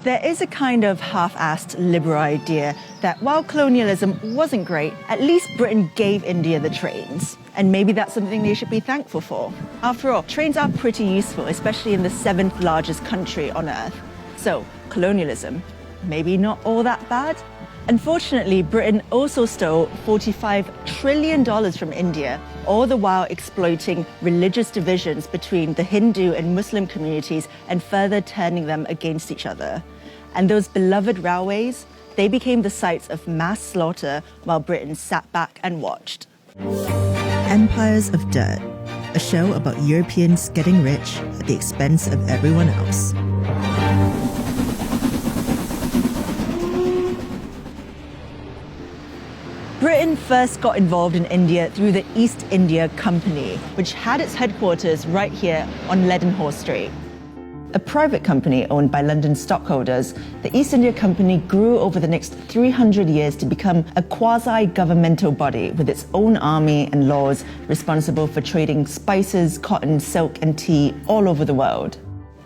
There is a kind of half-assed liberal idea that while colonialism wasn't great, at least Britain gave India the trains. And maybe that's something they should be thankful for. After all, trains are pretty useful, especially in the 7th largest country on Earth. So, colonialism, maybe not all that bad? Unfortunately, Britain also stole $45 trillion from India, all the while exploiting religious divisions between the Hindu and Muslim communities and further turning them against each other. And those beloved railways, they became the sites of mass slaughter while Britain sat back and watched. Empires of Dirt, a show about Europeans getting rich at the expense of everyone else. Britain first got involved in India through the East India Company, which had its headquarters right here on Leadenhall Street. A private company owned by London stockholders, the East India Company grew over the next 300 years to become a quasi-governmental body with its own army and laws responsible for trading spices, cotton, silk, and tea all over the world.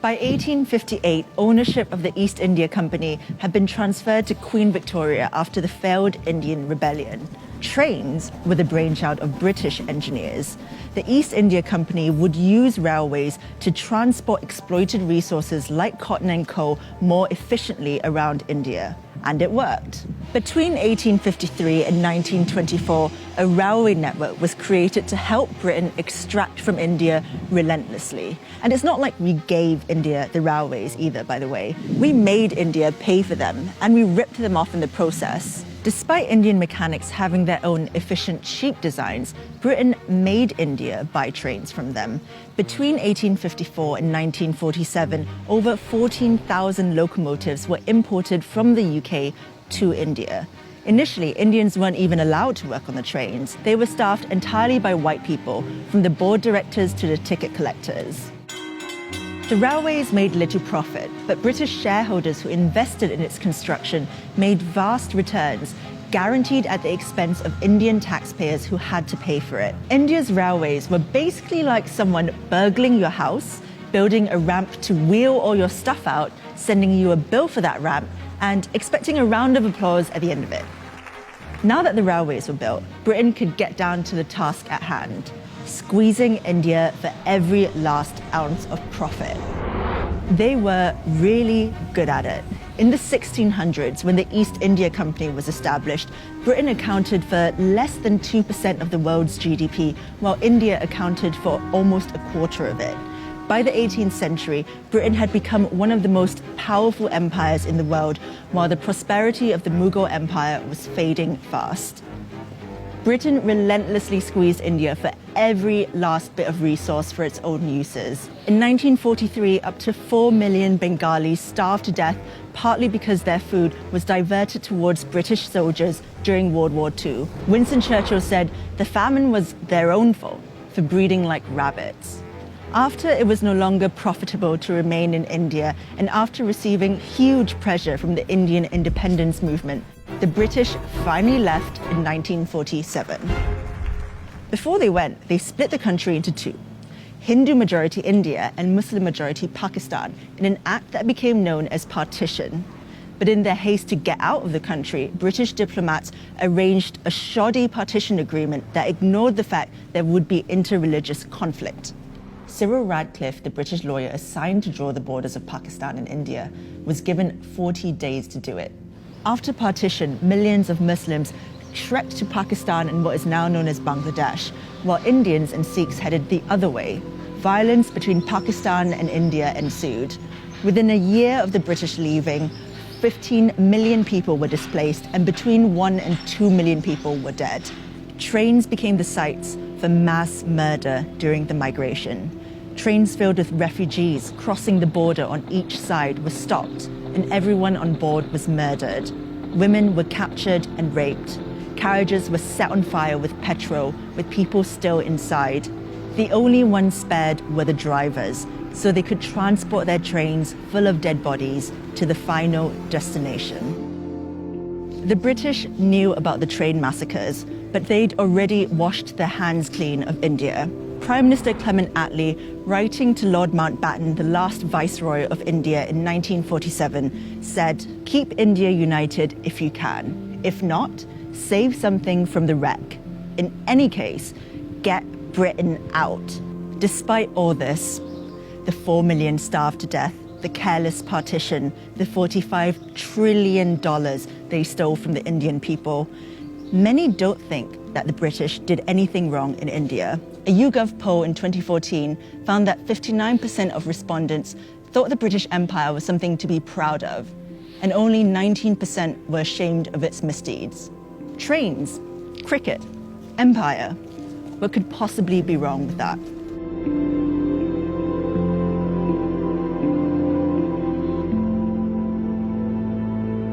By 1858, ownership of the East India Company had been transferred to Queen Victoria after the failed Indian Rebellion. Trains were the brainchild of British engineers. The East India Company would use railways to transport exploited resources like cotton and coal more efficiently around India. And it worked. Between 1853 and 1924, a railway network was created to help Britain extract from India relentlessly. And it's not like we gave India the railways either, by the way. We made India pay for them, and we ripped them off in the process. Despite Indian mechanics having their own efficient, cheap designs, Britain made India buy trains from them. Between 1854 and 1947, over 14,000 locomotives were imported from the UK to India. Initially, Indians weren't even allowed to work on the trains. They were staffed entirely by white people, from the board directors to the ticket collectors. The railways made little profit, but British shareholders who invested in its construction made vast returns, guaranteed at the expense of Indian taxpayers who had to pay for it. India's railways were basically like someone burgling your house, building a ramp to wheel all your stuff out, sending you a bill for that ramp, and expecting a round of applause at the end of it. Now that the railways were built, Britain could get down to the task at hand, squeezing India for every last ounce of profit. They were really good at it. In the 1600s, when the East India Company was established, Britain accounted for less than 2% of the world's GDP, while India accounted for almost a quarter of it. By the 18th century, Britain had become one of the most powerful empires in the world, while the prosperity of the Mughal Empire was fading fast. Britain relentlessly squeezed India for every last bit of resource for its own uses. In 1943, up to 4 million Bengalis starved to death, partly because their food was diverted towards British soldiers during World War II. Winston Churchill said the famine was their own fault for breeding like rabbits. After it was no longer profitable to remain in India, and after receiving huge pressure from the Indian independence movement, the British finally left in 1947. Before they went, they split the country into two, Hindu-majority India and Muslim-majority Pakistan, in an act that became known as partition. But in their haste to get out of the country, British diplomats arranged a shoddy partition agreement that ignored the fact there would be inter-religious conflict. Cyril Radcliffe, the British lawyer assigned to draw the borders of Pakistan and India, was given 40 days to do it. After partition, millions of Muslims trekked to Pakistan and what is now known as Bangladesh, while Indians and Sikhs headed the other way. Violence between Pakistan and India ensued. Within a year of the British leaving, 15 million people were displaced, and between 1 and 2 million people were dead. Trains became the sites for mass murder during the migration. Trains filled with refugees crossing the border on each side were stopped, and everyone on board was murdered. Women were captured and raped. Carriages were set on fire with petrol, with people still inside. The only ones spared were the drivers, so they could transport their trains full of dead bodies to the final destination. The British knew about the train massacres, but they'd already washed their hands clean of India. Prime Minister Clement Attlee, writing to Lord Mountbatten, the last Viceroy of India in 1947, said, "Keep India united if you can. If not, save something from the wreck. In any case, get Britain out." Despite all this, the 4 million starved to death, the careless partition, the $45 trillion they stole from the Indian people, many don't think that the British did anything wrong in India. A YouGov poll in 2014 found that 59% of respondents thought the British Empire was something to be proud of, and only 19% were ashamed of its misdeeds. Trains, cricket, empire. What could possibly be wrong with that?